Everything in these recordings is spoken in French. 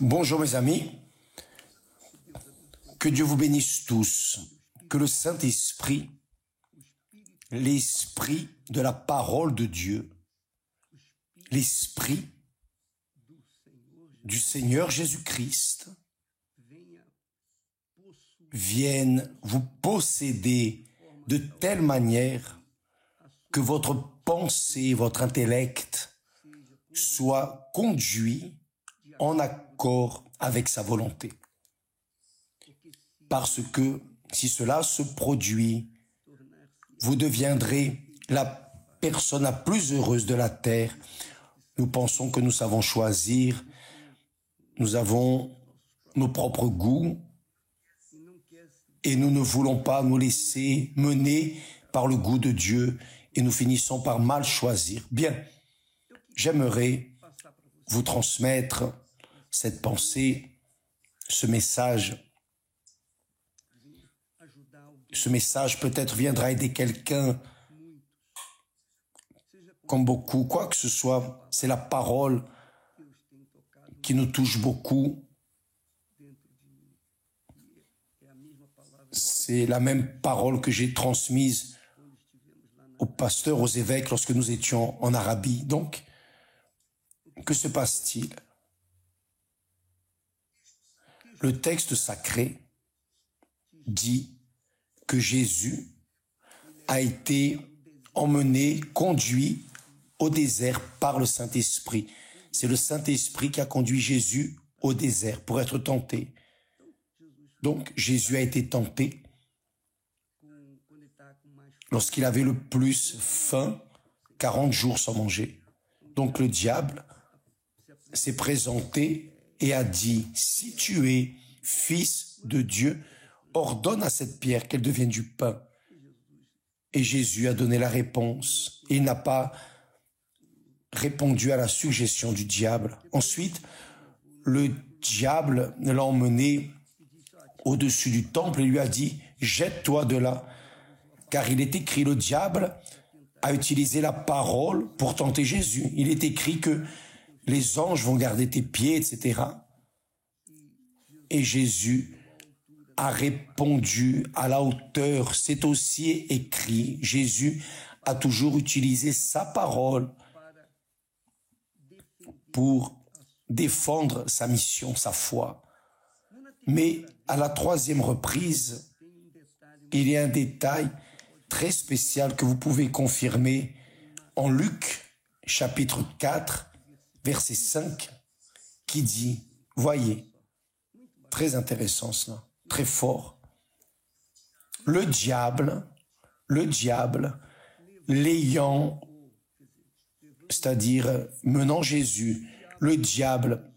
Bonjour mes amis, que Dieu vous bénisse tous, que le Saint-Esprit, l'Esprit de la parole de Dieu, l'Esprit du Seigneur Jésus-Christ vienne vous posséder de telle manière que votre pensée, votre intellect soit conduit en accord avec sa volonté. Parce que si cela se produit, vous deviendrez la personne la plus heureuse de la terre. Nous pensons que nous savons choisir, nous avons nos propres goûts et nous ne voulons pas nous laisser mener par le goût de Dieu et nous finissons par mal choisir. Bien, j'aimerais vous transmettre cette pensée, ce message. Ce message peut-être viendra aider quelqu'un, comme beaucoup, quoi que ce soit. C'est la parole qui nous touche beaucoup. C'est la même parole que j'ai transmise aux pasteurs, aux évêques lorsque nous étions en Arabie. Donc, que se passe-t-il? Le texte sacré dit que Jésus a été emmené, conduit au désert par le Saint-Esprit. C'est le Saint-Esprit qui a conduit Jésus au désert pour être tenté. Donc, Jésus a été tenté lorsqu'il avait le plus faim, 40 jours sans manger. Donc, le diable s'est présenté et a dit, si tu es fils de Dieu, ordonne à cette pierre qu'elle devienne du pain. Et Jésus a donné la réponse. Il n'a pas répondu à la suggestion du diable. Ensuite, le diable l'a emmené au-dessus du temple et lui a dit, jette-toi de là. Car il est écrit, le diable a utilisé la parole pour tenter Jésus. Il est écrit que les anges vont garder tes pieds, etc. Et Jésus a répondu à la hauteur. C'est aussi écrit. Jésus a toujours utilisé sa parole pour défendre sa mission, sa foi. Mais à la troisième reprise, il y a un détail très spécial que vous pouvez confirmer en Luc, chapitre 4, verset 5, qui dit, voyez, très intéressant cela, très fort, le diable, l'ayant, c'est-à-dire menant Jésus, le diable,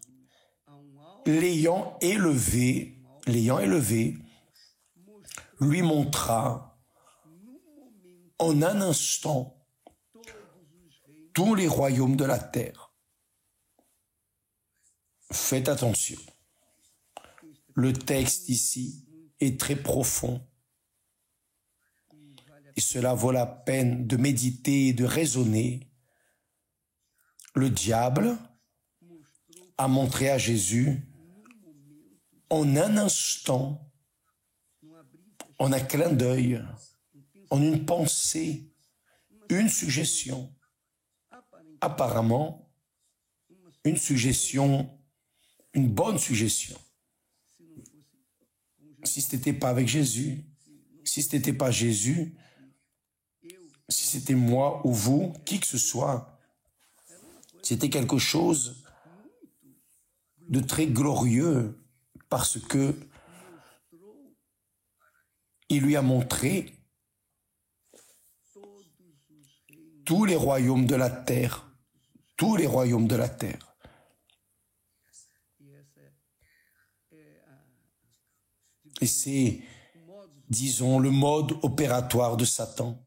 l'ayant élevé, lui montra en un instant tous les royaumes de la terre. Faites attention. Le texte ici est très profond. Et cela vaut la peine de méditer et de raisonner. Le diable a montré à Jésus en un instant, en un clin d'œil, en une pensée, une suggestion. Apparemment, une suggestion, une bonne suggestion. Si ce n'était pas avec Jésus, si ce n'était pas Jésus, si c'était moi ou vous, qui que ce soit, c'était quelque chose de très glorieux parce que il lui a montré tous les royaumes de la terre, tous les royaumes de la terre. Et c'est, disons, le mode opératoire de Satan.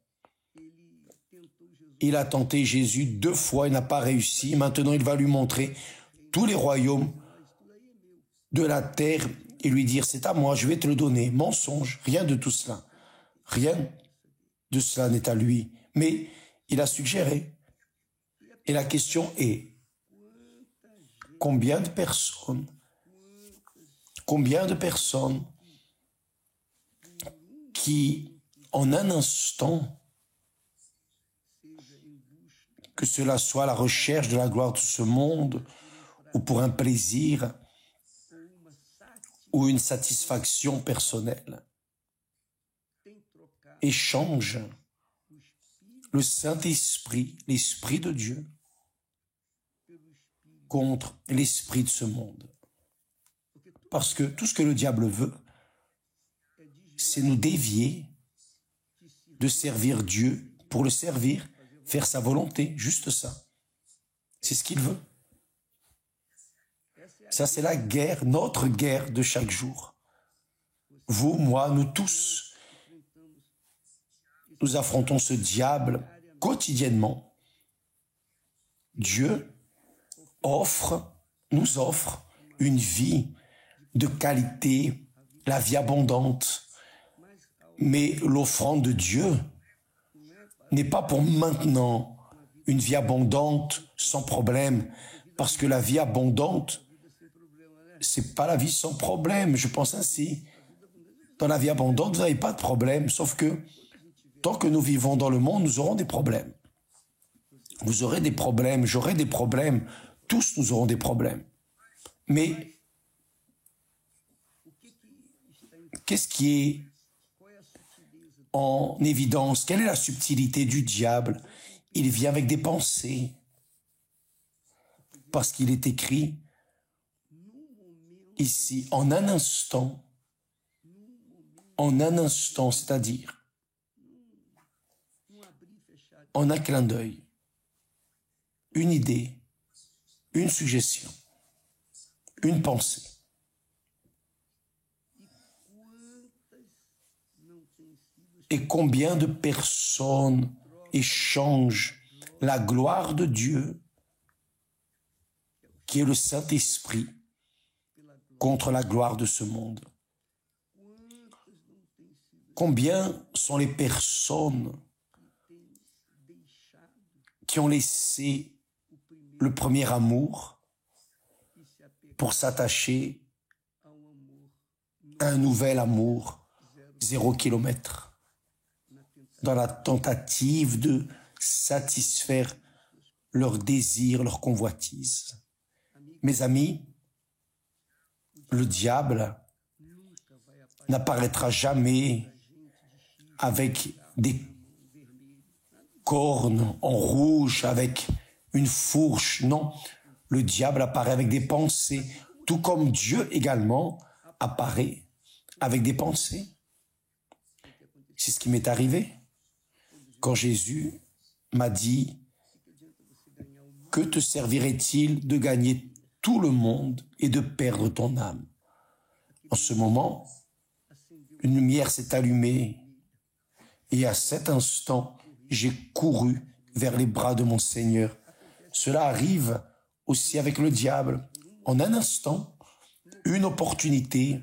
Il a tenté Jésus 2 fois, il n'a pas réussi. Maintenant, il va lui montrer tous les royaumes de la terre et lui dire, c'est à moi, je vais te le donner. Mensonge, rien de tout cela. Rien de cela n'est à lui. Mais il a suggéré. Et la question est, combien de personnes Combien de personnes qui, en un instant, que cela soit la recherche de la gloire de ce monde, ou pour un plaisir, ou une satisfaction personnelle, échangent le Saint-Esprit, l'Esprit de Dieu, contre l'esprit de ce monde. Parce que tout ce que le diable veut, c'est nous dévier de servir Dieu pour le servir, faire sa volonté, juste ça. C'est ce qu'il veut. Ça, c'est la guerre, notre guerre de chaque jour. Vous, moi, nous tous, nous affrontons ce diable quotidiennement. Dieu nous offre une vie de qualité, la vie abondante. Mais l'offrande de Dieu n'est pas pour maintenant une vie abondante sans problème, parce que la vie abondante, c'est pas la vie sans problème, je pense ainsi. Dans la vie abondante, vous n'avez pas de problème, sauf que tant que nous vivons dans le monde, nous aurons des problèmes. Vous aurez des problèmes, j'aurai des problèmes, tous nous aurons des problèmes. Mais qu'est-ce qui est en évidence? Quelle est la subtilité du diable? Il vient avec des pensées. Parce qu'il est écrit ici, en un instant, c'est-à-dire en un clin d'œil, une idée, une suggestion, une pensée. Et combien de personnes échangent la gloire de Dieu, qui est le Saint-Esprit, contre la gloire de ce monde. Combien sont les personnes qui ont laissé le premier amour pour s'attacher à un nouvel amour, 0 kilomètre, dans la tentative de satisfaire leurs désirs, leurs convoitises. Mes amis, le diable n'apparaîtra jamais avec des cornes en rouge, avec une fourche. Non, le diable apparaît avec des pensées, tout comme Dieu également apparaît avec des pensées. C'est ce qui m'est arrivé quand Jésus m'a dit « Que te servirait-il de gagner tout le monde et de perdre ton âme ?» En ce moment, une lumière s'est allumée et à cet instant, j'ai couru vers les bras de mon Seigneur. Cela arrive aussi avec le diable. En un instant, une opportunité.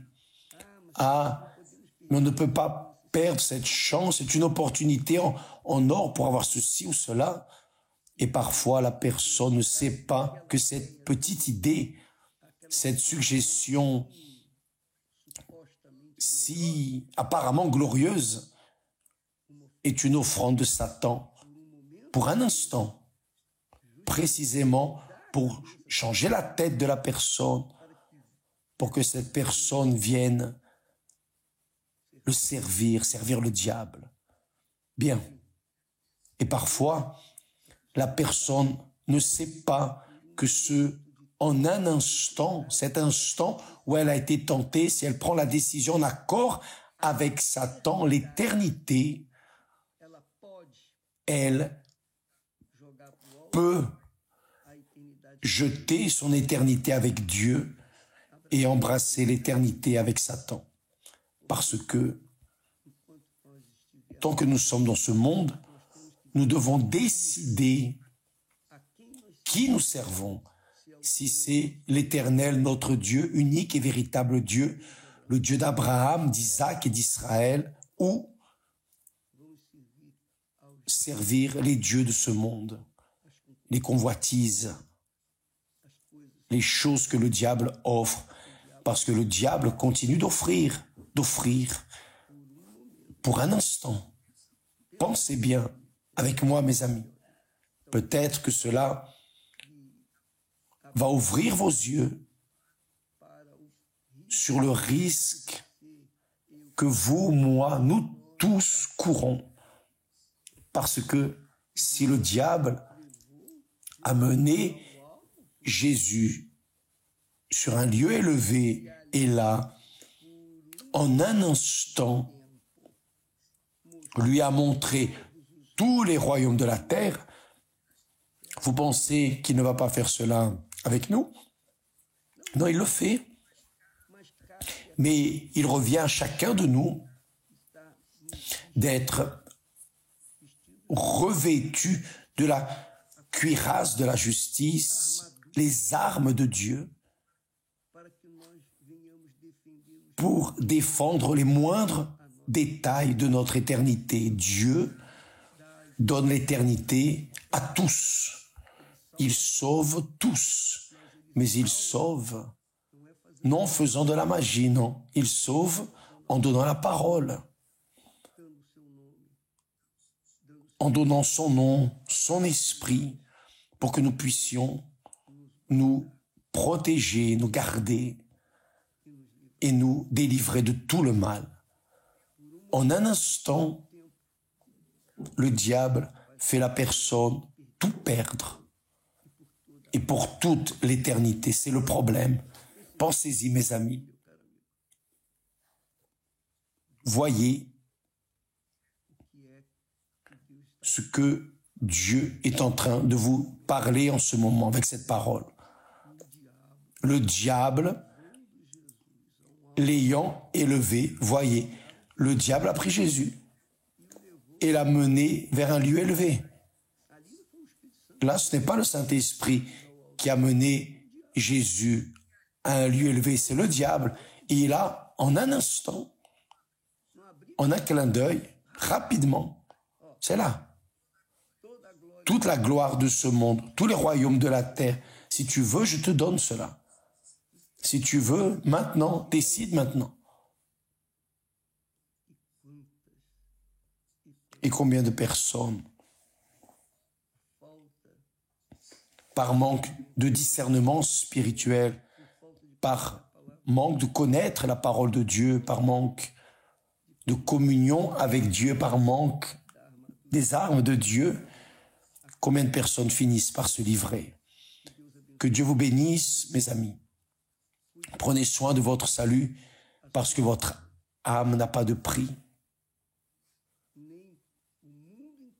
Mais on ne peut pas perdre cette chance. C'est une opportunité en or pour avoir ceci ou cela. Et parfois, la personne ne sait pas que cette petite idée, cette suggestion si apparemment glorieuse, est une offrande de Satan pour un instant, précisément pour changer la tête de la personne, pour que cette personne vienne le servir le diable. Bien. Et parfois, la personne ne sait pas que en un instant, cet instant où elle a été tentée, si elle prend la décision en accord avec Satan, l'éternité, elle peut jeter son éternité avec Dieu et embrasser l'éternité avec Satan. Parce que, tant que nous sommes dans ce monde, nous devons décider qui nous servons. Si c'est l'Éternel, notre Dieu, unique et véritable Dieu, le Dieu d'Abraham, d'Isaac et d'Israël, ou servir les dieux de ce monde, les convoitises, les choses que le diable offre, Parce que le diable continue d'offrir pour un instant. Pensez bien avec moi, mes amis. Peut-être que cela va ouvrir vos yeux sur le risque que vous, moi, nous tous courons. Parce que si le diable a mené Jésus sur un lieu élevé et là, en un instant, lui a montré tous les royaumes de la terre, vous pensez qu'il ne va pas faire cela avec nous? Non, il le fait. Mais il revient à chacun de nous d'être revêtu de la cuirasse de la justice, les armes de Dieu, pour défendre les moindres détails de notre éternité. Dieu donne l'éternité à tous. Il sauve tous, mais il sauve non en faisant de la magie, non. Il sauve en donnant la parole, en donnant son nom, son esprit, pour que nous puissions nous protéger, nous garder et nous délivrer de tout le mal. En un instant, le diable fait la personne tout perdre. Et pour toute l'éternité, c'est le problème. Pensez-y, mes amis. Voyez ce que Dieu est en train de vous parler en ce moment avec cette parole. Le diable, l'ayant élevé, voyez, le diable a pris Jésus et l'a mené vers un lieu élevé. Là, ce n'est pas le Saint-Esprit qui a mené Jésus à un lieu élevé, c'est le diable. Et il a, en un instant, en un clin d'œil, rapidement, c'est là. Toute la gloire de ce monde, tous les royaumes de la terre, si tu veux, je te donne cela. Si tu veux, maintenant, décide maintenant. Et combien de personnes, par manque de discernement spirituel, par manque de connaître la parole de Dieu, par manque de communion avec Dieu, par manque des armes de Dieu, combien de personnes finissent par se livrer? Que Dieu vous bénisse, mes amis. Prenez soin de votre salut parce que votre âme n'a pas de prix.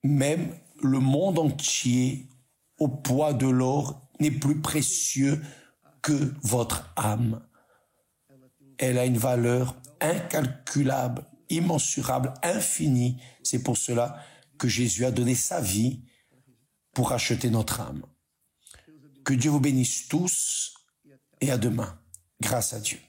Même le monde entier, au poids de l'or, n'est plus précieux que votre âme. Elle a une valeur incalculable, immensurable, infinie. C'est pour cela que Jésus a donné sa vie pour acheter notre âme. Que Dieu vous bénisse tous et à demain. Grâce à Dieu.